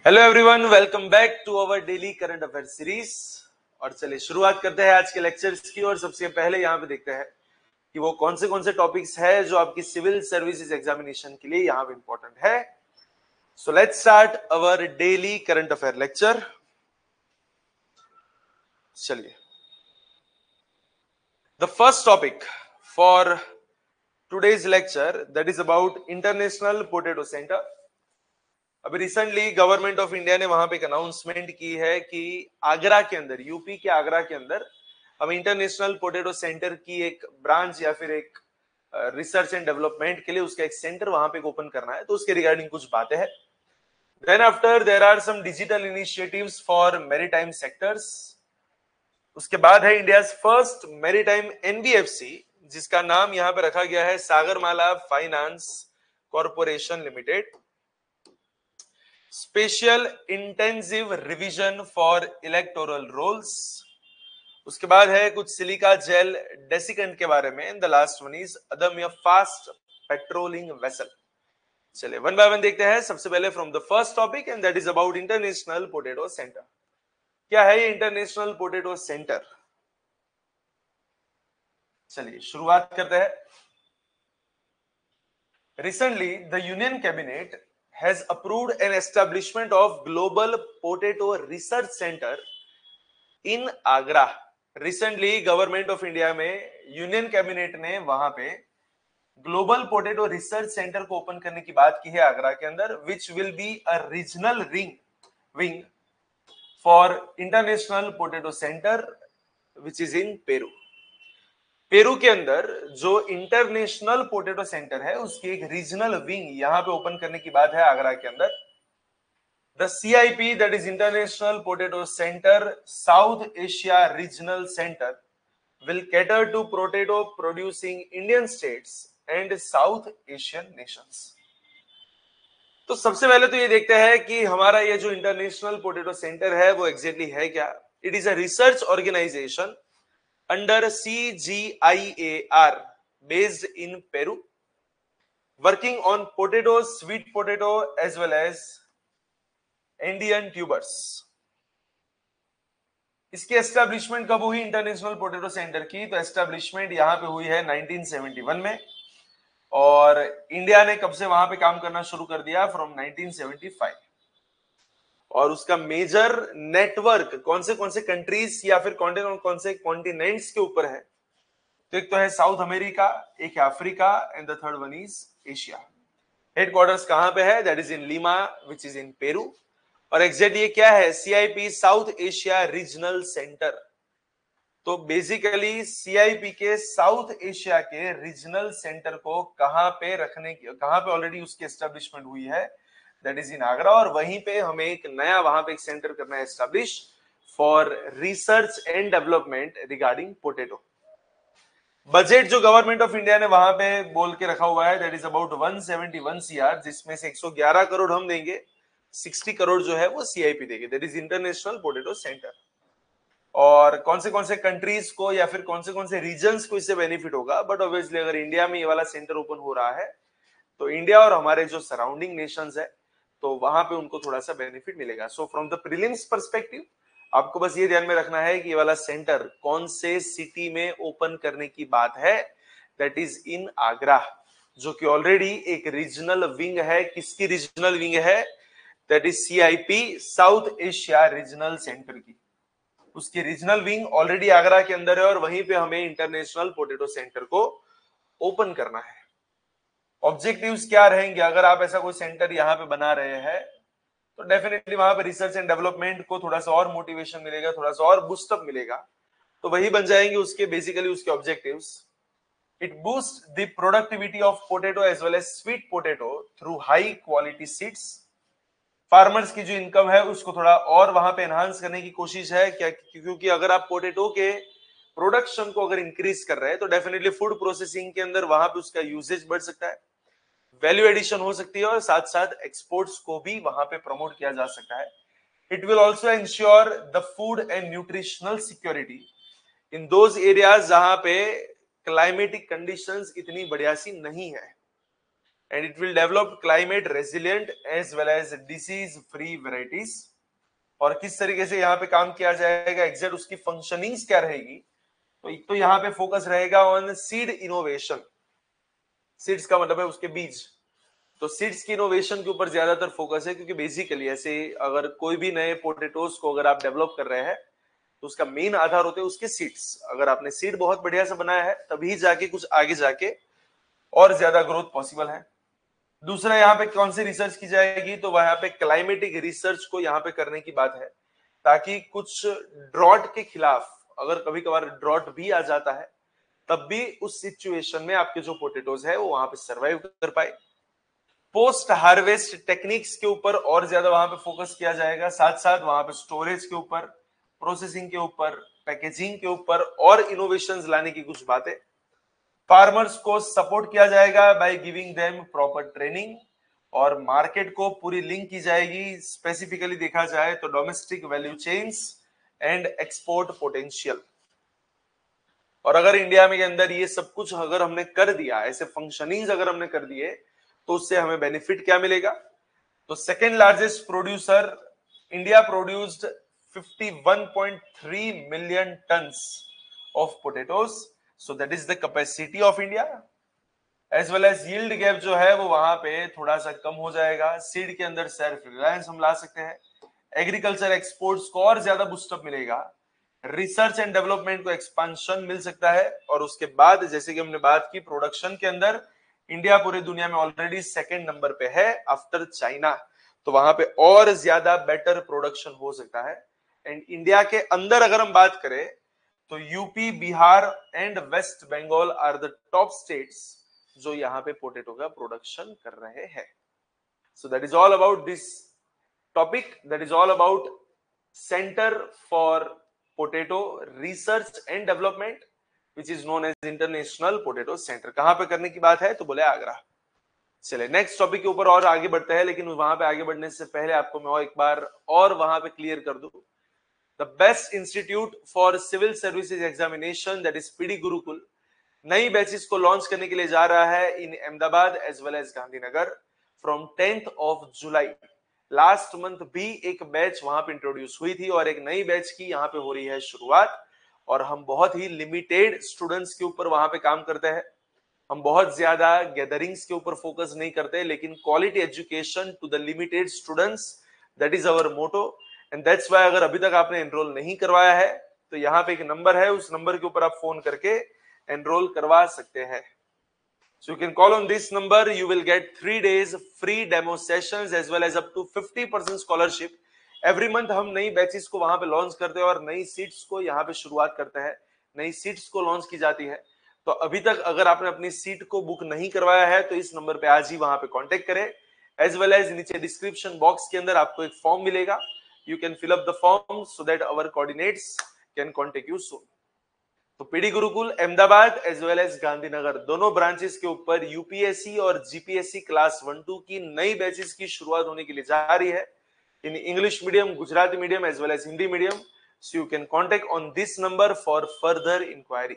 Hello everyone, welcome back to our daily current affair series. और चलिए शुरुआत करते हैं आज के लेक्चर्स की। और सबसे पहले यहाँ पे देखते हैं कि वो कौन से टॉपिक्स है जो आपकी सिविल सर्विसेज एग्जामिनेशन के लिए यहाँ पे इंपॉर्टेंट है। So let's start our daily current affair lecture. चलिए, the first topic for today's lecture that is about international potato center. अभी रिसेंटली गवर्नमेंट ऑफ इंडिया ने वहां पे एक अनाउंसमेंट की है कि आगरा के अंदर, यूपी के आगरा के अंदर हम इंटरनेशनल पोटैटो सेंटर की एक ब्रांच या फिर एक रिसर्च एंड डेवलपमेंट के लिए उसका एक सेंटर वहां पे ओपन करना है। तो उसके रिगार्डिंग कुछ बातें हैं। Then after there are some digital initiatives for maritime sectors. उसके बाद है इंडिया फर्स्ट मैरीटाइम एनबीएफसी, जिसका नाम यहां पे रखा गया है Sagarmala finance corporation limited. Special intensive revision for electoral rolls. उसके बाद है कुछ सिलिका जेल डेसिकेंट के बारे में। द लास्ट वन इज अदम्य फास्ट पेट्रोलिंग वेसल। चलिए वन बाय वन देखते हैं। सबसे पहले from the first topic and that is about international potato centre. क्या है ये इंटरनेशनल पोटैटो सेंटर? चलिए शुरुआत करते हैं। Recently the union cabinet has approved an establishment of global potato research center in Agra। Recently government of India में union cabinet ने वहां पे ग्लोबल पोटैटो रिसर्च सेंटर को ओपन करने की बात की है आगरा के अंदर, which will be a regional wing for international potato centre which is in Peru. Peru के अंदर जो इंटरनेशनल पोटैटो सेंटर है उसकी एक रीजनल विंग यहां पे ओपन करने की बात है आगरा के अंदर। The CIP that is international potato centre south Asia regional centre will cater to potato producing Indian states and South Asian nations। तो सबसे पहले तो ये देखते हैं कि हमारा ये जो इंटरनेशनल पोटैटो सेंटर है वो एग्जैक्टली है क्या। It is a research organisation under CGIAR based in Peru, working on potatoes, sweet potato as well as Indian tubers। इसकी एस्टेब्लिशमेंट कब हुई इंटरनेशनल पोटैटो सेंटर की? तो एस्टेब्लिशमेंट यहां पे हुई है 1971 में। और इंडिया ने कब से वहां पे काम करना शुरू कर दिया? फ्रॉम 1975। और उसका मेजर नेटवर्क कौन से कंट्रीज या फिर कौन से कॉन्टिनेंट्स के ऊपर है? तो एक तो है साउथ अमेरिका, एक है Africa and the third one is Asia. Headquarters कहां पे है? That is in Lima which is in Peru. और एग्जैक्ट ये क्या है? CIP south Asia regional centre. तो बेसिकली सीआईपी के साउथ एशिया के रीजनल सेंटर को कहां पे ऑलरेडी उसकी एस्टेब्लिशमेंट हुई है? That is in Agra. और वहीं पे हमें एक नया वहां पे एक सेंटर करना है establish for research and development regarding potato. Budget जो गवर्नमेंट ऑफ इंडिया ने वहां पे बोल के रखा हुआ है दैट इज अबाउट 171 सीआर, जिसमें से 111 करोड़ हम देंगे, 60 करोड़ जो है वो सीआईपी देगी। That is international potato centre. और कौन से कंट्रीज को या फिर कौन से रीजन्स को इससे बेनिफिट होगा? बट ऑब्वियसली अगर इंडिया में ये वाला सेंटर ओपन हो रहा है तो इंडिया और हमारे जो सराउंडिंग नेशंस है तो वहां पे उनको थोड़ा सा बेनिफिट मिलेगा। So from the prelims perspective आपको बस ये ध्यान में रखना है कि ये वाला सेंटर कौन से सिटी में ओपन करने की बात है? दैट इज इन आगरा, जो कि ऑलरेडी एक रीजनल विंग है। किसकी रीजनल विंग है? That is CIP south Asia regional centre की। उसकी रीजनल विंग ऑलरेडी आगरा के अंदर है और वहीं पे हमें इंटरनेशनल पोटैटो सेंटर को ओपन करना है। ऑब्जेक्टिव्स क्या रहेंगे अगर आप ऐसा कोई सेंटर यहां पे बना रहे हैं? तो डेफिनेटली वहां पे रिसर्च एंड डेवलपमेंट को थोड़ा सा और मोटिवेशन मिलेगा, थोड़ा सा और बूस्टअप मिलेगा। तो वही बन जाएंगे उसके बेसिकली उसके objectives. It boost the productivity of potato as well as sweet potato through high quality seeds. Farmers की जो इनकम है उसको थोड़ा और वहां पे एनहांस करने की कोशिश है क्या, क्योंकि अगर आप पोटैटो के प्रोडक्शन को अगर इंक्रीज कर रहे हैं तो डेफिनेटली फूड प्रोसेसिंग के अंदर वहां पे उसका यूजेज बढ़ सकता है, वैल्यू एडिशन हो सकती है और साथ साथ एक्सपोर्ट्स को भी वहां पे प्रमोट किया जा सकता है। It will also ensure the food and nutritional security in those areas जहां पे क्लाइमेटिक कंडीशंस इतनी बढ़िया सी नहीं है। and it will develop climate resilient as well as disease free varieties. और किस तरीके से यहाँ पे काम किया जाएगा, एग्जैक्ट उसकी फंक्शनिंग्स क्या रहेगी, तो एक तो यहाँ पे फोकस रहेगा ऑन सीड इनोवेशन. सीड्स का मतलब है उसके बीज, तो सीड्स की इनोवेशन के ऊपर ज्यादातर फोकस है, क्योंकि बेसिकली ऐसे अगर कोई भी नए पोटेटोज को अगर आप डेवलप कर रहे हैं तो उसका मेन आधार होते हैं उसके सीड्स. अगर आपने सीड बहुत बढ़िया से बनाया है तभी जाके कुछ आगे जाके और ज्यादा ग्रोथ पॉसिबल है. दूसरा यहाँ पे कौन सी रिसर्च की जाएगी, तो वहां पे क्लाइमेटिक रिसर्च को यहाँ पे करने की बात है, ताकि कुछ ड्रॉट के खिलाफ अगर कभी कभार ड्रॉट भी आ जाता है तब भी उस सिचुएशन में आपके जो पोटेटोज है वो वहां पे सरवाइव कर पाए. पोस्ट हार्वेस्ट टेक्निक्स के ऊपर और ज्यादा वहां पे फोकस किया जाएगा, साथ साथ वहां पे स्टोरेज के ऊपर, प्रोसेसिंग के ऊपर, पैकेजिंग के ऊपर और इनोवेशंस लाने की कुछ बातें. फार्मर्स को सपोर्ट किया जाएगा by giving them proper training, और मार्केट को पूरी लिंक की जाएगी. स्पेसिफिकली देखा जाए तो domestic value chains and export potential. और अगर इंडिया में के अंदर ये सब कुछ अगर हमने कर दिया, ऐसे फंक्शनिंग्स अगर हमने कर दिए, तो उससे हमें बेनिफिट क्या मिलेगा, तो second largest producer, India produced 51.3 million tons of potatoes, so that is the capacity of India. As well as yield gap जो है वो वहां पे थोड़ा सा कम हो जाएगा. सीड के अंदर सेल्फ रिलायंस हम ला सकते हैं. एग्रीकल्चर एक्सपोर्ट्स को और ज्यादा बूस्टअप मिलेगा. रिसर्च एंड डेवलपमेंट को एक्सपांशन मिल सकता है. और उसके बाद जैसे कि हमने बात की प्रोडक्शन के अंदर, इंडिया पूरी दुनिया में ऑलरेडी सेकंड नंबर पे है आफ्टर चाइना, तो वहां पे और ज्यादा बेटर प्रोडक्शन हो सकता है. एंड इंडिया के अंदर अगर हम बात करें तो UP, Bihar and West Bengal are the top states जो यहाँ पे पोटेटो का प्रोडक्शन कर रहे हैं. So that is all about this topic, that is all about centre for potato research and development which is known as international potato centre. कहां पे करने की बात है, तो बोले आगरा. चले नेक्स्ट टॉपिक के ऊपर और आगे बढ़ते हैं, लेकिन वहां पे आगे बढ़ने से पहले आपको मैं एक बार और वहां पे क्लियर कर दूं. The best institute for civil services examination that is PD Gurukul नई बैचेस को लॉन्च करने के लिए जा रहा है in Ahmedabad as well as Gandhinagar from 10th of July. Last month भी एक बैच वहां पे इंट्रोड्यूस हुई थी और एक नई बैच की यहाँ पे हो रही है शुरुआत. और हम बहुत ही लिमिटेड स्टूडेंट्स के ऊपर वहां पे काम करते हैं. हम बहुत ज्यादा गैदरिंग्स के ऊपर फोकस नहीं करते, लेकिन quality education to the limited students, that is our motto. And that's why अगर अभी तक आपने एनरोल नहीं करवाया है तो यहाँ पे एक नंबर है, उस नंबर के ऊपर आप फोन करके एनरोल करवा सकते हैं. So you can call on this number. You will get 3 days free demo sessions as well as up to 50% scholarship. Every month हम नई बैचेस को वहां पे लॉन्च करते हैं और नई सीट्स को यहाँ पे शुरुआत करते हैं. नई सीट्स को लॉन्च की जाती है. तो अभी तक अगर आपने अपनी सीट को बुक नहीं करवाया है तो इस नंबर पे आज ही वहां पे कांटेक्ट करें. एज वेल एज नीचे डिस्क्रिप्शन बॉक्स के अंदर आपको एक फॉर्म मिलेगा. You can fill up the form so that our coordinates can contact you soon. तो PD Gurukul Ahmedabad as well as Gandhinagar दोनों ब्रांचेस के ऊपर यूपीएससी और जीपीएससी क्लास 1-2 की नई बैचेस की शुरुआत होने के लिए जा रही है in English medium, Gujarati medium as well as Hindi medium. So you can contact on this number for further inquiry.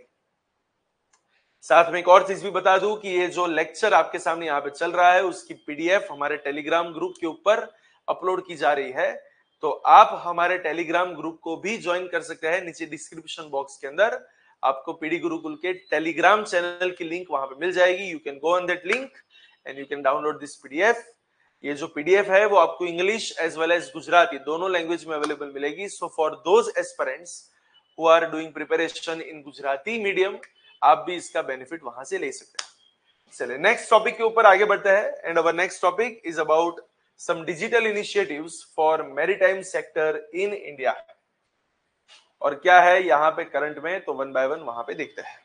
साथ में एक और चीज भी बता दूं कि ये जो लेक्चर आपके सामने यहाँ पे चल रहा है उसकी पीडीएफ हमारे टेलीग्राम ग्रुप के ऊपर अपलोड की जा रही है. तो आप हमारे टेलीग्राम ग्रुप को भी ज्वाइन कर सकते हैं. नीचे डिस्क्रिप्शन बॉक्स के अंदर आपको पीडी गुरुकुल के टेलीग्राम चैनल की लिंक वहां पे मिल जाएगी. You can go on that link and you can download this PDF. ये जो पीडीएफ है वो आपको English as well as Gujarati दोनों लैंग्वेज में अवेलेबल मिलेगी. So for those aspirants who are doing preparation in Gujarati medium, आप भी इसका बेनिफिट वहां से ले सकते हैं. चलिए नेक्स्ट टॉपिक के ऊपर आगे बढ़ते हैं. And our next topic is about some digital initiatives for maritime sector in India. और क्या है यहाँ पे करंट में, तो वन बाय वन वहां पे देखते हैं.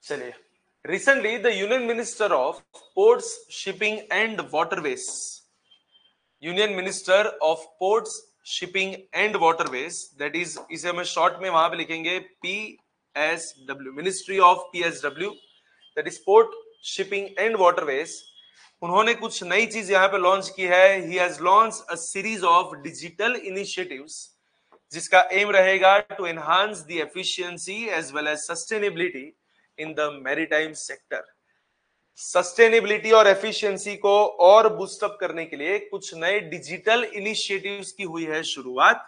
चलिए, recently the union minister of ports, shipping and waterways union minister of ports shipping and waterways, that is, इसे हम शॉर्ट में वहां पे लिखेंगे PSW, ministry of PSW, that is port shipping and waterways. उन्होंने कुछ नई चीज यहाँ पे लॉन्च की है। He has launch a series of digital initiatives जिसका एम रहेगा to enhance the efficiency as well as sustainability in the maritime sector. Sustainability और एफिशिएंसी को और बूस्टअप करने के लिए कुछ नए डिजिटल इनिशिएटिव्स की हुई है शुरुआत,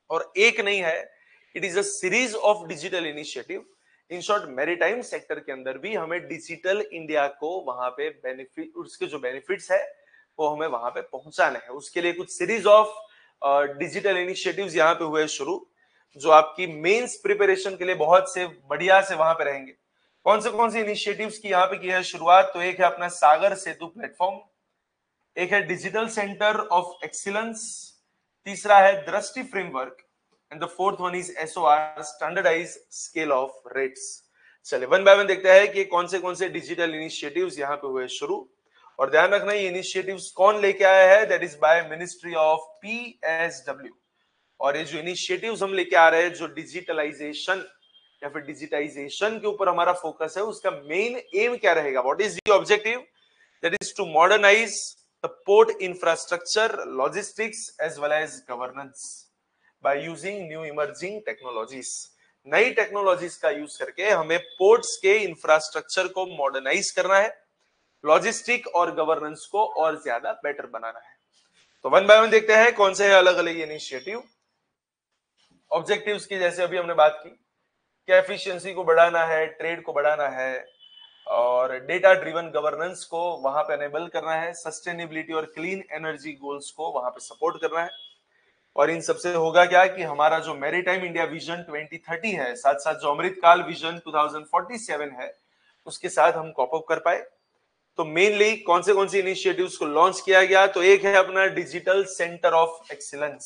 और एक नहीं है, it is a series of digital initiative. In short maritime sector के अंदर भी हमें डिजिटल इंडिया को वहां पे बेनिफिट, उसके जो बेनिफिट्स है वो हमें वहां पे पहुंचाने हैं। उसके लिए कुछ सीरीज ऑफ डिजिटल इनिशिएटिव्स यहाँ पे हुए शुरू, जो आपकी मेंस प्रिपरेशन के लिए बहुत से बढ़िया से वहां पे रहेंगे। कौन से इनिशिएटिव्स की यहाँ पे की है शुरुआत? तो एक है अपना सागर सेतु प्लेटफॉर्म, एक है डिजिटल सेंटर ऑफ एक्सीलेंस, तीसरा है Drishti framework, and the fourth one is SOR, standardise scale of rates. चलिए वन बाय वन देखते हैं कि कौन से डिजिटल इनिशिएटिव्स यहाँ पे हुए शुरू। और ध्यान रखना ये इनिशिएटिव्स कौन लेके आया है, that is by ministry of PSW। और ये जो इनिशिएटिव्स हम लेके आ रहे हैं, जो डिजिटलाइजेशन या फिर डिजिटाइजेशन के ऊपर हमारा फोकस है, उसका मेन एम क्या रहेगा, what is the objective? That is to modernise the port infrastructure, logistics as well as governance by using new emerging technologies. नई टेक्नोलॉजीज का यूज करके हमें पोर्ट्स के इंफ्रास्ट्रक्चर को मॉडर्नाइज करना है, लॉजिस्टिक और गवर्नेंस को और ज्यादा बेटर बनाना है। तो वन बाय वन देखते हैं कौन से है अलग अलग इनिशिएटिव। ऑब्जेक्टिव्स की जैसे अभी हमने बात की कि एफिशिएंसी को बढ़ाना है, ट्रेड को बढ़ाना है, और डेटा ड्रिवन गवर्नेंस को वहां पे एनेबल करना है, सस्टेनेबिलिटी और क्लीन एनर्जी गोल्स को वहां पे सपोर्ट करना है। और इन सबसे होगा क्या कि हमारा जो मैरीटाइम इंडिया विजन 2030 है, साथ साथ जो अमृतकाल विजन 2047 है, उसके साथ हम कॉप अप कर पाए। तो मेनली कौन से इनिशिएटिव्स को लॉन्च किया गया? तो एक है अपना डिजिटल सेंटर ऑफ एक्सीलेंस।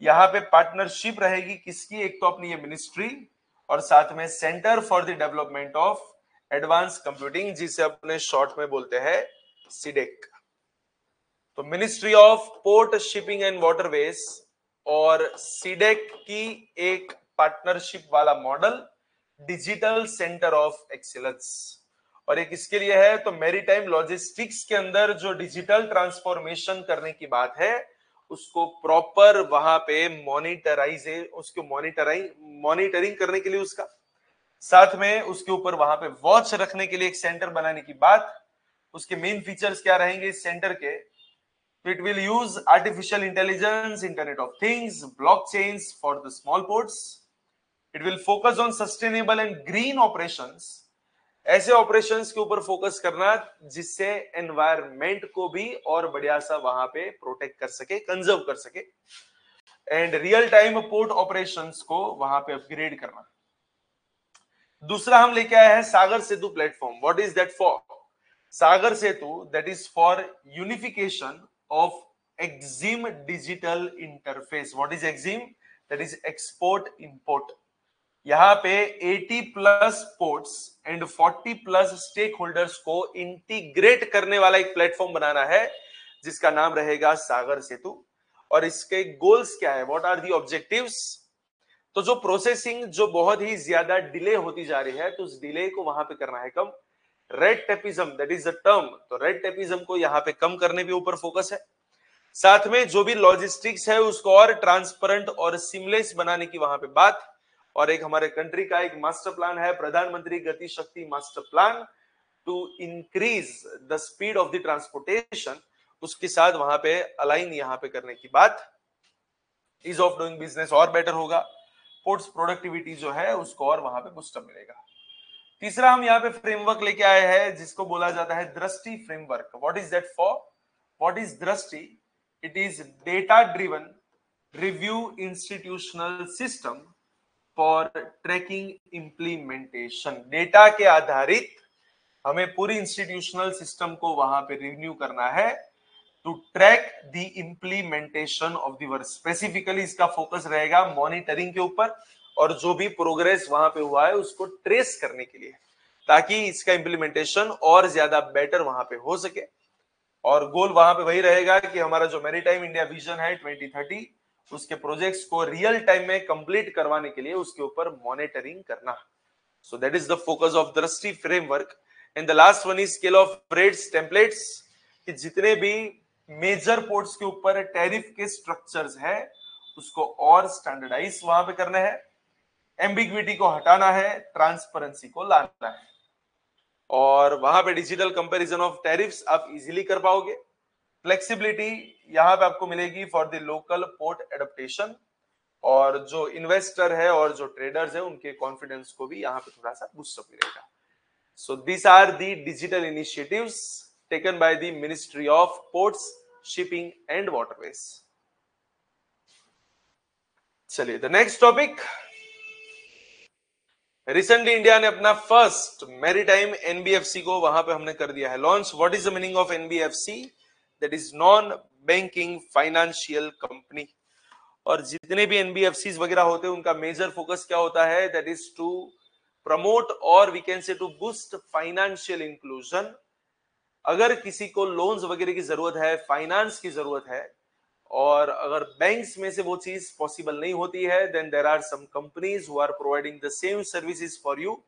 यहाँ पे पार्टनरशिप रहेगी किसकी? एक तो अपनी ये मिनिस्ट्री और साथ में centre for the development of advance computing, जिसे अपने शॉर्ट में बोलते हैं सीडेक। तो ministry of port shipping and waterways और सीडेक की एक पार्टनरशिप वाला model, digital centre of excellence. और एक इसके लिए है तो मैरीटाइम लॉजिस्टिक्स के अंदर जो डिजिटल ट्रांसफॉर्मेशन करने की बात है, उसको प्रॉपर वहां पे मॉनिटरिंग करने के लिए उसका, साथ में उसके ऊपर वहां पे वॉच रखने के लिए एक सेंटर बनाने की बात। उसके मेन फीचर्स क्या रहेंगे इस सेंटर के? It will use artificial intelligence, internet of things, blockchains for the small ports. It will focus on sustainable and green operations, ऐसे ऑपरेशंस के ऊपर फोकस करना जिससे एनवायरमेंट को भी और बढ़िया सा वहां पे प्रोटेक्ट कर सके, कंजर्व कर सके, and real time port operations को वहां पे अपग्रेड करना। दूसरा हम लेके आए हैं Sagar Setu platform. What is that for? Sagar Setu, that is for unification of EXIM digital interface. What is EXIM? That is export import. यहाँ पे 80 plus ports and 40 plus stakeholders को इंटीग्रेट करने वाला एक प्लेटफॉर्म बनाना है, जिसका नाम रहेगा सागर सेतु। और इसके गोल्स क्या है, व्हाट आर दी ऑब्जेक्टिव्स? तो जो प्रोसेसिंग जो बहुत ही ज्यादा डिले होती जा रही है, तो उस डिले को वहां पे करना है कम। Red tapism, that is the term, तो रेड टेपिज्म को यहाँ पे कम करने के ऊपर फोकस है। साथ में जो भी लॉजिस्टिक्स है उसको और ट्रांसपेरेंट और सीमलेस बनाने की वहां पे बात। और एक हमारे कंट्री का एक मास्टर प्लान है, Pradhanmantri Gati Shakti master plan, to increase the speed of the transportation, उसके साथ वहां पे अलाइन यहाँ पे करने की बात। ईज ऑफ डूइंग बिजनेस और बेटर होगा, पोर्ट्स प्रोडक्टिविटी जो है उसको और वहां पे बूस्टअप मिलेगा। तीसरा हम यहाँ पे फ्रेमवर्क लेके आए हैं जिसको बोला जाता है Drishti framework. What is that for? What is Drishti? It is data driven review institutional system for tracking implementation. Data के आधारित हमें पूरी इंस्टीट्यूशनल सिस्टम को वहां पे रिव्यू करना है to track the implementation of the work. Specifically इसका फोकस रहेगा मॉनिटरिंग के ऊपर, और जो भी प्रोग्रेस वहां पे हुआ है उसको ट्रेस करने के लिए, ताकि इसका इंप्लीमेंटेशन और ज्यादा बेटर वहां पे हो सके। और गोल वहां पे वही रहेगा कि हमारा जो मैरीटाइम इंडिया विजन है 2030 उसके प्रोजेक्ट्स को रियल टाइम में कंप्लीट करवाने के लिए उसके ऊपर मॉनिटरिंग करना. So that is the focus of दृष्टि framework. And the last one is scale of rates templates, कि जितने भी मेजर पोर्ट्स के ऊपर टैरिफ के स्ट्रक्चर्स हैं उसको और स्टैंडर्डाइज वहां पे करना है, एम्बिग्विटी को हटाना है, ट्रांसपेरेंसी को लाना है, और वहां पे डिजिटल कंपैरिजन ऑफ टैरिफ्स आप इजीली कर पाओगे. फ्लेक्सिबिलिटी यहां पे आपको मिलेगी for the local port adaptation, और जो इन्वेस्टर है और जो ट्रेडर्स है उनके कॉन्फिडेंस को भी यहाँ पे थोड़ा सा बूस्टअप मिलेगा. So this are the digital initiatives taken by the ministry of ports, shipping and waterways. चलिए the next topic. Recently India ने अपना फर्स्ट मैरीटाइम एनबीएफसी को वहां पे हमने कर दिया है launch. What is the meaning of NBFC? That is non banking financial company. और जितने भी एनबीएफसीज वगैरह होते हैं उनका मेजर फोकस क्या होता है? दैट इज टू प्रमोट और we can say to boost financial inclusion. अगर किसी को लोन्स वगैरह की जरूरत है, फाइनेंस की जरूरत है, और अगर बैंक्स में से वो चीज पॉसिबल नहीं होती है, then there are some companies who are providing the same services for you.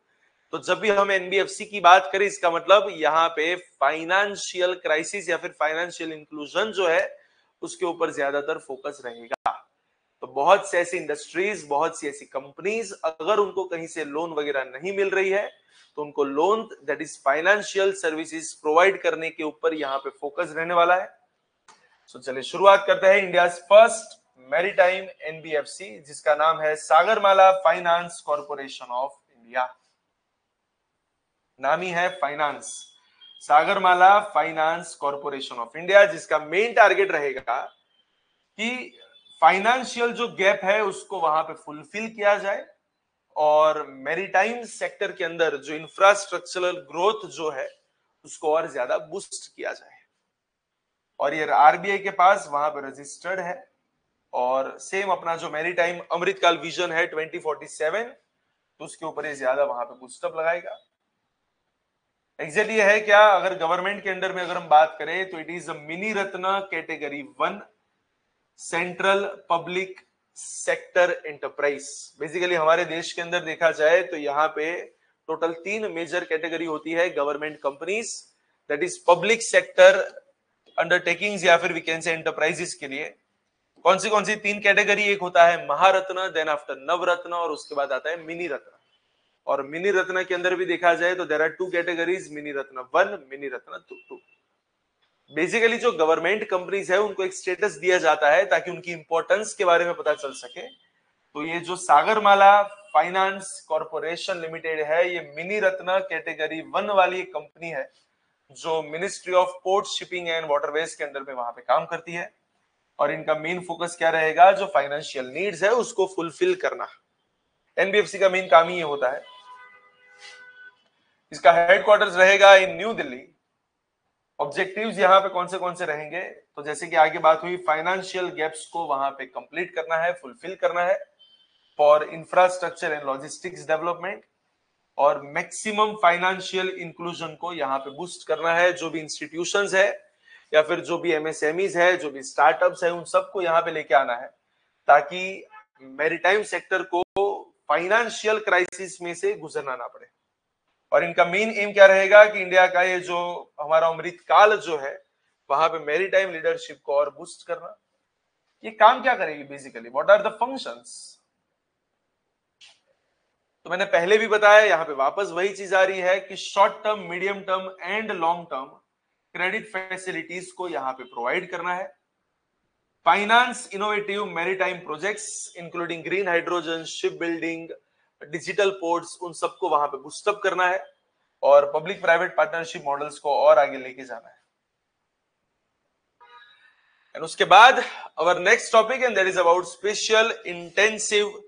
तो जब भी हम एनबीएफसी की बात करें इसका मतलब यहाँ पे फाइनेंशियल क्राइसिस या फिर फाइनेंशियल इंक्लूजन जो है उसके ऊपर ज्यादातर फोकस रहेगा. तो बहुत से ऐसी इंडस्ट्रीज, बहुत सी ऐसी कंपनीज, अगर उनको कहीं से लोन वगैरह नहीं मिल रही है तो उनको loan that is financial services provide करने के ऊपर यहाँ पे फोकस रहने वाला है. सो चलिए शुरुआत करते हैं इंडिया फर्स्ट मैरीटाइम एनबीएफसी जिसका नाम है Sagarmala finance corporation of India. नाम ही है finance, Sagarmala finance corporation of India, जिसका मेन टारगेट रहेगा कि फाइनेंशियल जो गैप है उसको वहां पे फुलफिल किया जाए और मैरीटाइम सेक्टर के अंदर जो इंफ्रास्ट्रक्चरल ग्रोथ जो है उसको और ज्यादा बूस्ट किया जाए. और ये आरबीआई के पास वहां पे रजिस्टर्ड है, और सेम अपना जो मैरीटाइम अमृतकाल विजन है 2047 तो उसके ऊपर ये ज्यादा वहां पे बूस्टअप लगाएगा. एग्जैक्ट ये है क्या? अगर गवर्नमेंट के अंडर में अगर हम बात करें तो it is a mini Ratna category 1 central public sector enterprise. Basically हमारे देश के अंदर देखा जाए तो यहाँ पे टोटल 3 मेजर कैटेगरी होती है government companies, that is public sector undertakings या फिर वी कैन से एंटरप्राइजेस के लिए. कौन सी 3 कैटेगरी? एक होता है महारत्न, देन आफ्टर नवरत्न, और उसके बाद आता है मिनी रत्न. और मिनी रत्न के अंदर भी देखा जाए तो there are 2 categories, mini Ratna 1, mini Ratna 2. Basically जो गवर्नमेंट कंपनीज है उनको एक स्टेटस दिया जाता है ताकि उनकी इंपॉर्टेंस के बारे में पता चल सके. तो ये जो सागरमाला फाइनेंस कॉर्पोरेशन लिमिटेड है ये मिनी रत्न कैटेगरी 1 वाली एक कंपनी है जो ministry of port, shipping and waterways के अंदर में वहां पे काम करती है. और इनका मेन फोकस क्या रहेगा? जो फाइनेंशियल नीड्स है उसको फुलफिल करना. एनबीएफसी का मेन काम ही ये होता है. इसका हेडक्वार्टर्स रहेगा इन न्यू दिल्ली. ऑब्जेक्टिव्स यहाँ पे कौन से रहेंगे? तो जैसे कि आगे बात हुई, फाइनेंशियल गैप्स को वहां पे कंप्लीट करना है, फुलफिल करना है for infrastructure and logistics development, और मैक्सिमम फाइनेंशियल इंक्लूजन को यहाँ पे बूस्ट करना है. जो भी इंस्टीट्यूशंस है या फिर जो भी एमएसएमईज है, जो भी स्टार्टअप्स है, उन सबको यहाँ पे लेके आना है ताकि मैरीटाइम सेक्टर को फाइनेंशियल क्राइसिस में से गुजरना ना पड़े. और इनका मेन एम क्या रहेगा कि इंडिया का ये जो हमारा अमृतकाल जो है वहां पे मैरीटाइम लीडरशिप को और बूस्ट करना. ये काम क्या करेगी basically? What are the functions? तो मैंने पहले भी बताया, यहाँ पे वापस वही चीज आ रही है कि short term, medium term and long term credit facilities को यहाँ पे प्रोवाइड करना है. Finance innovative maritime projects including green hydrogen, ship building, digital ports, उन सबको वहां पे बूस्टअप करना है और पब्लिक प्राइवेट पार्टनरशिप मॉडल्स को और आगे लेके जाना है. एंड उसके बाद our next topic and that is about special intensive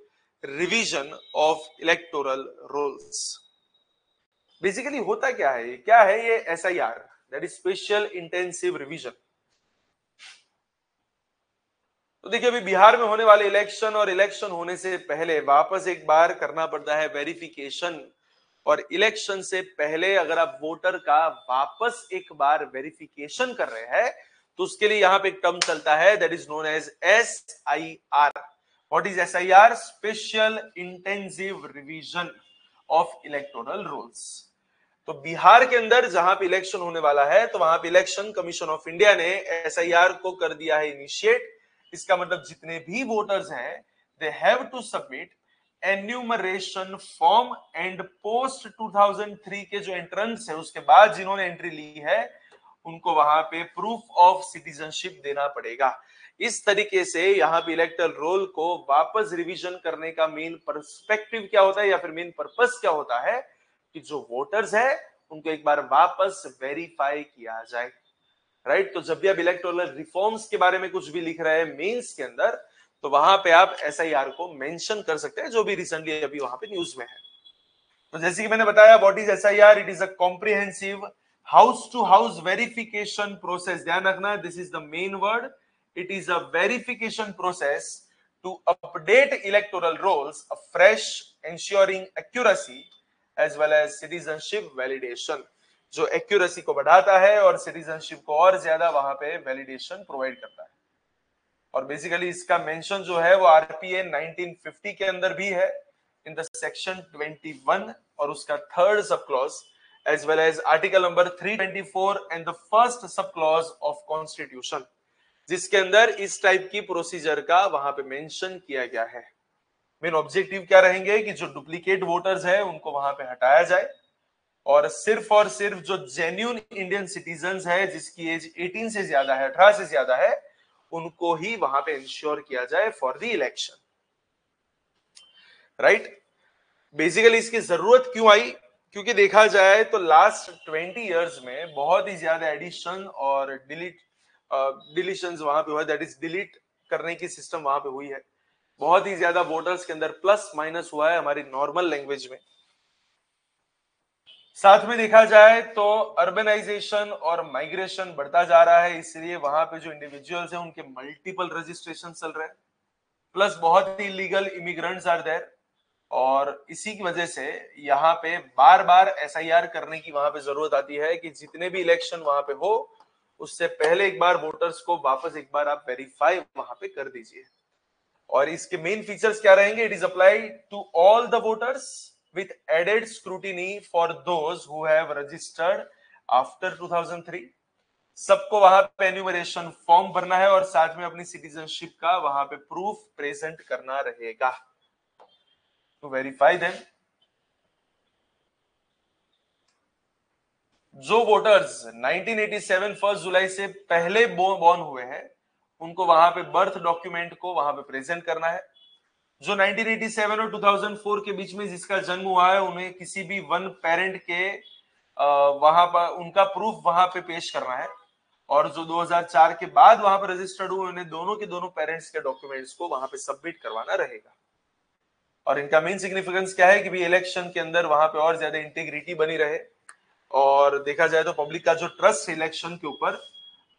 revision of electoral rolls. Basically होता क्या है ये SIR, that is special intensive revision. तो देखिए अभी बिहार में होने वाले इलेक्शन और इलेक्शन होने से पहले वापस एक बार करना पड़ता है वेरिफिकेशन और इलेक्शन से पहले अगर आप वोटर का वापस एक बार वेरिफिकेशन कर रहे हैं तो उसके लिए यहां पे एक टर्म चलता है that is known as SIR. What is SIR? Special intensive revision of electoral rules. तो बिहार के अंदर जहां पे इलेक्शन होने वाला है तो वहां पे इलेक्शन कमीशन ऑफ इंडिया ने SIR को कर दिया है इनिशिएट. इसका मतलब जितने भी वोटर्स हैं they have to submit enumeration form and post 2003 के जो एंट्रेंस है उसके बाद जिन्होंने एंट्री ली है उनको वहां पे प्रूफ ऑफ सिटीजनशिप देना पड़ेगा. इस तरीके से यहाँ पे इलेक्टोरल रोल को वापस रिवीजन करने का मेन पर्सपेक्टिव क्या होता है या फिर मेन पर्पस क्या होता है कि जो वोटर्स है उनको एक बार वापस वेरीफाई किया जाए. राइट. तो जब भी आप इलेक्टोरल रिफॉर्म्स के बारे में कुछ भी लिख रहे हैं मेंस के अंदर तो वहां पे आप SIR को मेंशन कर सकते हैं जो भी रिसेंटली अभी वहां पे न्यूज में है. तो जैसे कि मैंने बताया what is SIR? It is a comprehensive house to house verification process. ध्यान रखना this is the main word. It is a verification process to update electoral rolls afresh, ensuring accuracy as well as citizenship validation. जो accuracy को बढ़ाता है और citizenship को और ज्यादा वहां पे वैलिडेशन प्रोवाइड करता है. और बेसिकली इसका मेंशन जो है वो RPA 1950 के अंदर भी है इन द सेक्शन 21 और उसका third sub clause as well as article number 324 and the first sub clause of constitution जिसके अंदर इस टाइप की प्रोसीजर का वहां पे मेंशन किया गया है. मेन ऑब्जेक्टिव क्या रहेंगे कि जो डुप्लीकेट वोटर्स है उनको वहां पे हटाया जाए और सिर्फ जो जेन्युइन इंडियन सिटीजन्स है जिसकी एज 18 से ज्यादा है 18 से ज्यादा है उनको ही वहां पे इंश्योर किया जाए for the election. Right. Basically इसकी जरूरत क्यों आई? क्योंकि देखा जाए तो लास्ट 20 इयर्स में बहुत ही ज्यादा एडिशन और डिलीशंस वहां पे हुआ. दैट इज डिलीट करने की सिस्टम वहां पे हुई है. बहुत ही ज्यादा वोटर्स के अंदर प्लस माइनस हुआ है हमारी नॉर्मल लैंग्वेज में. साथ में देखा जाए तो अर्बनाइजेशन और माइग्रेशन बढ़ता जा रहा है इसलिए वहां पे जो इंडिविजुअल्स हैं उनके मल्टीपल रजिस्ट्रेशन चल रहे हैं. प्लस बहुत ही इलीगल इमिग्रेंट्स आर देयर और इसी की वजह से यहाँ पे बार बार SIR करने की वहां पे जरूरत आती है कि जितने भी इलेक्शन वहां पे हो उससे पहले एक बार वोटर्स को वापस एक बार आप वेरीफाई वहां पे कर दीजिए. और इसके मेन फीचर्स क्या रहेंगे? It is applied to all the voters with added scrutiny for those who have registered after 2003. सबको वहां पे एन्यूमरेशन फॉर्म भरना है और साथ में अपनी सिटीजनशिप का वहां पे प्रूफ प्रेजेंट करना रहेगा टू वेरीफाई देम. जो वोटर्स 1987 1 जुलाई से पहले बॉर्न हुए हैं उनको वहां पे बर्थ डॉक्यूमेंट को वहां पे प्रेजेंट करना है. जो 1987 और 2004 के बीच में जिसका जन्म हुआ है उन्हें किसी भी वन पेरेंट के वहां पर उनका प्रूफ वहां पे पेश करना है. और जो 2004 के बाद वहां पर रजिस्टर्ड हुए उन्हें दोनों के दोनों पेरेंट्स के डॉक्यूमेंट्स को वहां पे सबमिट करवाना रहेगा. और इनका मेन सिग्निफिकेंस क्या है कि भी इलेक्शन के अंदर वहां पे और ज्यादा इंटीग्रिटी बनी रहे और देखा जाए तो पब्लिक का जो ट्रस्ट इलेक्शन के ऊपर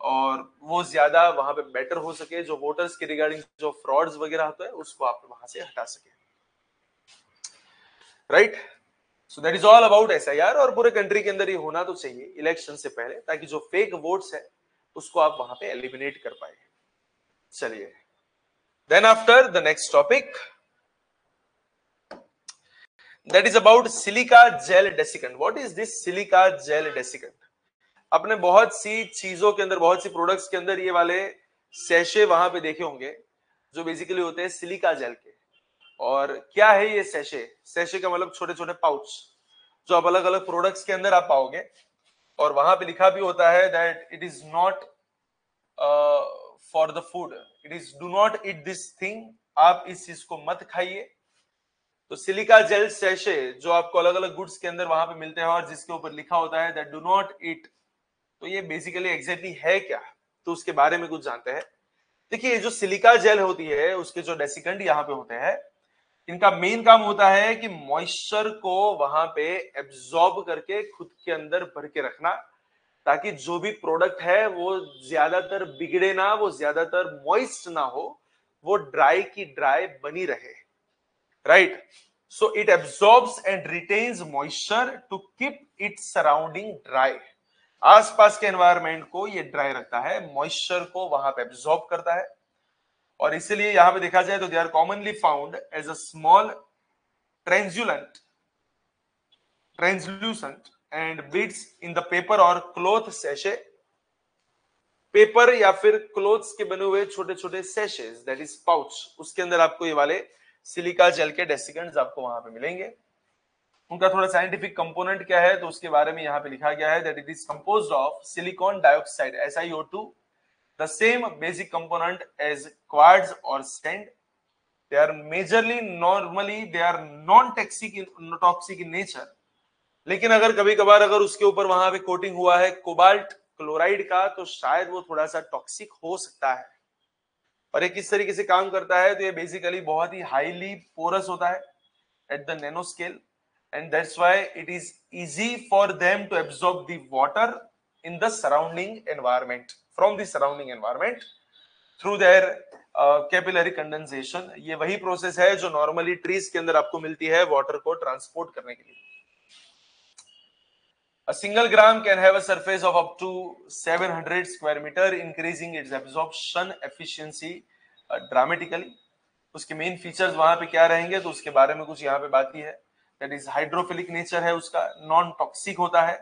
और वो ज्यादा वहां पे बेटर हो सके. जो वोटर्स के रिगार्डिंग जो फ्रॉड्स वगैरह होता है उसको आप वहां से हटा सके. Right. So that is all about SIR और पूरे कंट्री के अंदर ये होना तो चाहिए इलेक्शन से पहले ताकि जो फेक वोट्स है उसको आप वहां पे एलिमिनेट कर पाए. चलिए then after the next topic that is about silica gel desiccant. What is this silica gel desiccant? आपने बहुत सी चीजों के अंदर बहुत सी प्रोडक्ट्स के अंदर ये वाले सैशे वहां पे देखे होंगे जो बेसिकली होते हैं सिलिका जेल के. और क्या है ये सैशे? सैशे का मतलब छोटे छोटे पाउच जो आप अलग अलग प्रोडक्ट्स के अंदर आप पाओगे और वहां पे लिखा भी होता है that it is not for the food. It is do not eat this thing. आप इस चीज को मत खाइए. तो सिलिका जेल सैशे जो आपको अलग अलग गुड्स के अंदर वहां पे मिलते हैं और जिसके ऊपर लिखा होता है दैट डू नॉट ईट. तो ये बेसिकली एग्जैक्टली है क्या तो उसके बारे में कुछ जानते हैं. देखिए जो सिलिका जेल होती है उसके जो डेसिकेंट यहाँ पे होते हैं इनका मेन काम होता है कि मॉइस्चर को वहां पे एब्जॉर्ब करके खुद के अंदर भर के रखना ताकि जो भी प्रोडक्ट है वो ज्यादातर बिगड़े ना, वो ज्यादातर मॉइस्ट ना हो, वो ड्राई की ड्राई बनी रहे. Right. So it absorbs and retains moisture to keep its surrounding dry. आसपास के एनवायरमेंट को ये ड्राई रखता है, मॉइस्चर को वहां पे एब्जॉर्ब करता है, और इसीलिए यहां पे देखा जाए तो they are commonly found as a small translucent and beads in the paper और क्लॉथ सैशे. पेपर या फिर क्लोथ्स के बने हुए छोटे छोटे सैशेज, दैट इज पाउच, उसके अंदर आपको ये वाले सिलिका जेल के डेसिकेंट्स आपको वहां पे मिलेंगे. उनका थोड़ा साइंटिफिक कंपोनेंट क्या है तो उसके बारे में यहाँ पे लिखा गया है that it is composed of silicon dioxide SiO2, the same basic component as quartz और sand. They are majorly normally they are non toxic in nature, लेकिन अगर कभी कभार अगर उसके ऊपर वहां पे कोटिंग हुआ है कोबाल्ट क्लोराइड का तो शायद वो थोड़ा सा टॉक्सिक हो सकता है. और ये किस तरीके से काम करता है तो ये बेसिकली बहुत ही हाईली पोरस होता है at the nano scale, and that's why it is easy for them to absorb the water in the surrounding environment from the surrounding environment through their capillary condensation. ये वही process है जो normally trees के अंदर आपको मिलती है water को ट्रांसपोर्ट करने के लिए. A single gram can have a surface of up to 700 square meter, increasing its absorption efficiency dramatically. उसके मेन फीचर्स वहां पे क्या रहेंगे तो उसके बारे में कुछ यहाँ पे बात की है. दैट इज हाइड्रोफिलिक नेचर है उसका, नॉन टॉक्सिक होता है.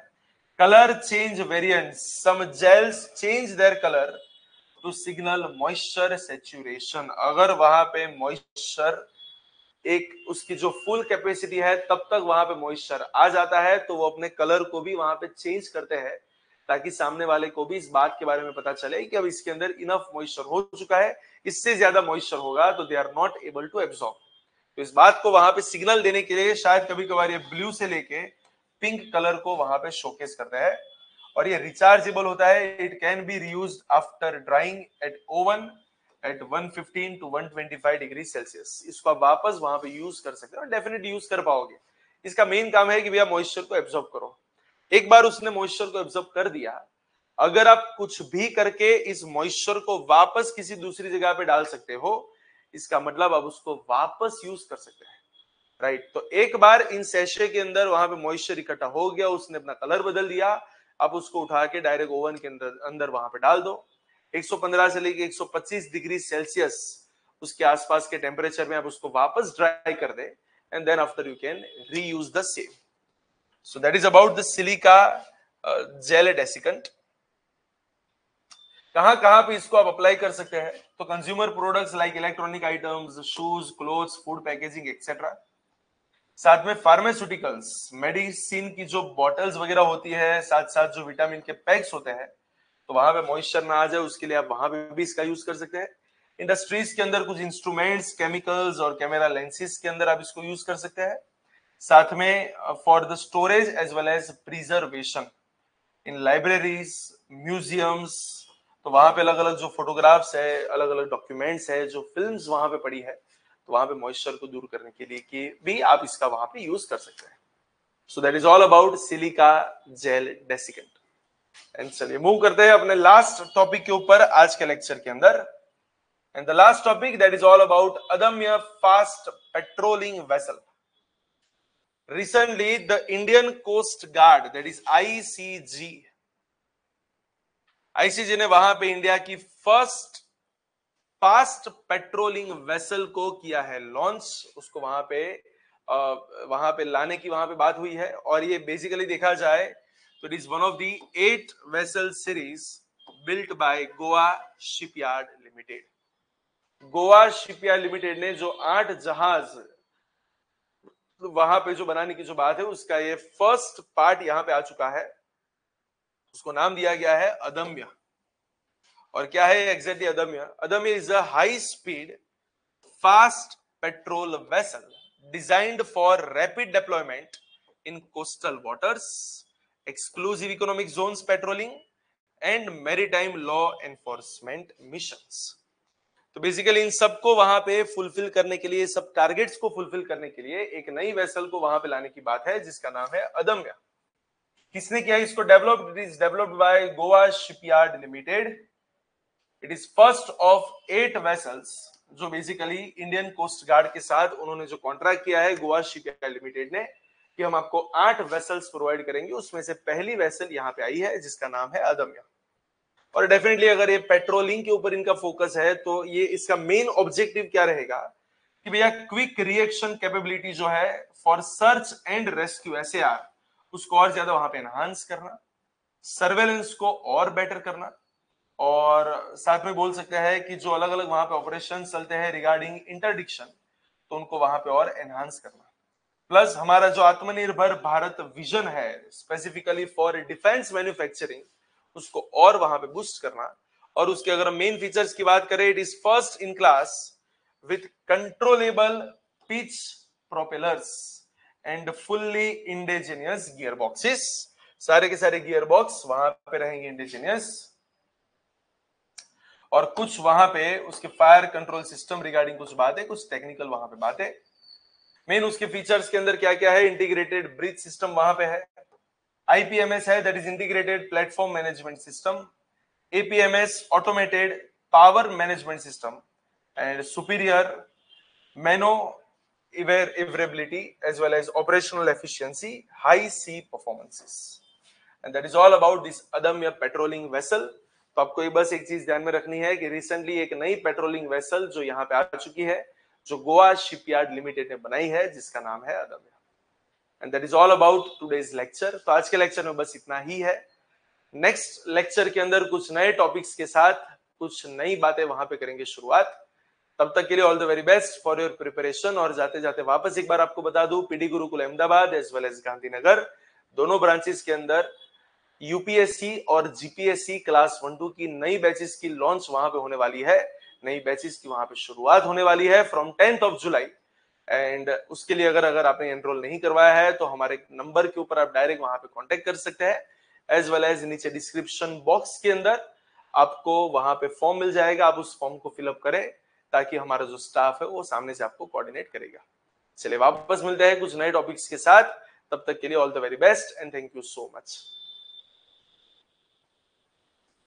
Colour change variants, some gels change their colour to signal moisture saturation. अगर वहां पे मॉइस्चर एक उसकी जो फुल कैपेसिटी है तब तक वहां पे मॉइस्चर आ जाता है तो वो अपने कलर को भी वहां पे चेंज करते हैं ताकि सामने वाले को भी इस बात के बारे में पता चले कि अब इसके अंदर इनफ मॉइस्चर हो चुका है, इससे ज्यादा मॉइस्चर होगा तो they are not able to absorb. तो इस बात को वहां पे सिग्नल देने के लिए शायद कभी कभार ये ब्लू से लेके पिंक कलर को वहां पे शोकेस करता है. और ये रिचार्जेबल होता है. It can be reused after drying at oven at 115 to 125 degree Celsius. इसको आप वापस वहां पे यूज कर सकते हो, डेफिनेटली यूज कर पाओगे. इसका मेन काम है कि भैया मॉइस्चर को एब्सॉर्ब करो. एक बार उसने मॉइस्चर को एब्सॉर्ब कर दिया, अगर आप कुछ भी करके इस मॉइस्चर को वापस किसी दूसरी जगह पे डाल सकते हो, इसका मतलब आप उसको वापस यूज कर सकते हैं, राइट. तो एक बार इन सैशे के अंदर वहां पे मॉइस्चर इकट्ठा हो गया, उसने अपना कलर बदल दिया, आप उसको उठा के डायरेक्ट ओवन के अंदर वहां पे डाल दो. 115 से लेके 125 डिग्री सेल्सियस उसके आसपास के टेम्परेचर में आप उसको वापस ड्राई कर दे, and then after you can reuse the same. So that is about the silica gel desiccant. कहां पे इसको आप अप्लाई कर सकते हैं तो consumer products like electronic items, shoes, clothes, food packaging etcetera. साथ में फार्मास्यूटिकल्स, मेडिसिन की जो बॉटल्स वगैरह होती है, साथ साथ जो विटामिन के पैक्स होते हैं, तो वहां पे मॉइस्चर ना आ जाए उसके लिए आप वहां पे भी इसका यूज कर सकते हैं. इंडस्ट्रीज के अंदर कुछ इंस्ट्रूमेंट्स, केमिकल्स और कैमरा लेंसेज के अंदर आप इसको यूज कर सकते हैं. साथ में for the storage as well as preservation in libraries, museums, तो वहां पे अलग अलग जो फोटोग्राफ्स है, अलग अलग डॉक्यूमेंट्स है, जो फिल्म्स वहां पे पड़ी है, तो वहां पे मॉइस्चर को दूर करने के लिए कि भी आप इसका वहां पे यूज कर सकते हैं. So that is all about silica gel desiccant. And चलिए मूव करते हैं अपने लास्ट टॉपिक के ऊपर आज के लेक्चर के अंदर. And the last topic that is all about Adamya fast patrolling vessel. Recently, the Indian Coast Guard, that is ICG ने वहां पे इंडिया की फर्स्ट फास्ट पेट्रोलिंग वेसल को किया है लॉन्च. उसको वहां पे लाने की वहां पे बात हुई है. और ये बेसिकली देखा जाए तो it is one of the 8 vessel series built by Goa shipyard limited. Goa shipyard limited ने जो 8 जहाज वहां पे जो बनाने की जो बात है उसका ये फर्स्ट पार्ट यहां पे आ चुका है. उसको नाम दिया गया है अदम्य. और क्या है एग्जैक्टली अदम्य? अदम्य is a high speed fast patrol vessel designed for rapid deployment in coastal waters, exclusive economic zones patrolling and maritime law enforcement missions. तो बेसिकली इन सबको वहां पे फुलफिल करने के लिए, सब टारगेट्स को फुलफिल करने के लिए एक नई वेसल को वहां पे लाने की बात है जिसका नाम है अदम्य. किसने किया इसको develop? It is developed by Goa shipyard limited. It is first of 8 vessels जो बेसिकली इंडियन कोस्ट गार्ड के साथ उन्होंने जो कॉन्ट्रैक्ट किया है गोवा शिपयार्ड लिमिटेड ने कि हम आपको 8 वेसल्स प्रोवाइड करेंगे, उसमें से पहली वेसल यहाँ पे आई है जिसका नाम है अदम्य। और डेफिनेटली अगर ये पेट्रोलिंग के ऊपर इनका फोकस है तो ये इसका मेन ऑब्जेक्टिव क्या रहेगा कि भैया क्विक रिएक्शन कैपेबिलिटी जो है for search and rescue SAR उसको और ज्यादा वहां पे एनहांस करना, सर्वेलेंस को और बेटर करना, और साथ में बोल सकते हैं कि जो अलग अलग वहां पे ऑपरेशन चलते हैं रिगार्डिंग इंटरडिक्शन तो उनको वहां पे और एनहांस करना। प्लस हमारा जो आत्मनिर्भर भारत विजन है स्पेसिफिकली फॉर डिफेंस मैन्युफैक्चरिंग उसको और वहां पे बूस्ट करना। और उसके अगर मेन फीचर्स की बात करें, it is first in class with controllable pitch propellers and fully indigenous gear boxes. सारे के सारे गियर बॉक्स वहां पे रहेंगे इंडिजिनियस, और कुछ वहां पे उसके फायर कंट्रोल सिस्टम रिगार्डिंग कुछ बातें, कुछ टेक्निकल वहां पे बातें। मेन उसके फीचर्स के अंदर क्या क्या है, इंटीग्रेटेड ब्रिज सिस्टम वहां पे है, आईपीएमएस है that is integrated platform management system, APMS automated power management system and superior maneuverability as well as operational efficiency, high sea performances, and that is all about this अदम्य patrolling vessel. तो आपको ये बस एक चीज ध्यान में रखनी है कि रिसेंटली एक नई पेट्रोलिंग वेसल जो यहाँ पे आ चुकी है जो गोवा शिपयार्ड लिमिटेड ने बनाई है जिसका नाम है अदम्य। And that is all about today's lecture. तो आज के लेक्चर में बस इतना ही है। नेक्स्ट लेक्चर के अंदर कुछ नए टॉपिक्स के साथ कुछ नई बातें वहां पे करेंगे शुरुआत। तब तक के लिए all the very best for your preparation. और जाते जाते वापस एक बार आपको बता दूं, PD Gurukul Ahmedabad as well as Gandhinagar दोनों ब्रांचेस के अंदर यूपीएससी और जीपीएससी क्लास 1-2 की नई बैचेस की लॉन्च वहां पे होने वाली है। नई बैचेस की वहां पे शुरुआत होने वाली है फ्रॉम 10th जुलाई। एंड उसके लिए अगर आपने एनरोल नहीं करवाया है तो हमारे नंबर के ऊपर आप डायरेक्ट वहां पे कांटेक्ट कर सकते हैं, एज वेल एज नीचे डिस्क्रिप्शन बॉक्स के अंदर आपको वहां पे फॉर्म मिल जाएगा, आप उस फॉर्म को फिलअप करें ताकि हमारा जो स्टाफ है वो सामने से आपको कोऑर्डिनेट करेगा। चलिए वापस मिलते हैं कुछ नए टॉपिक्स के साथ, तब तक के लिए all the very best and thank you so much.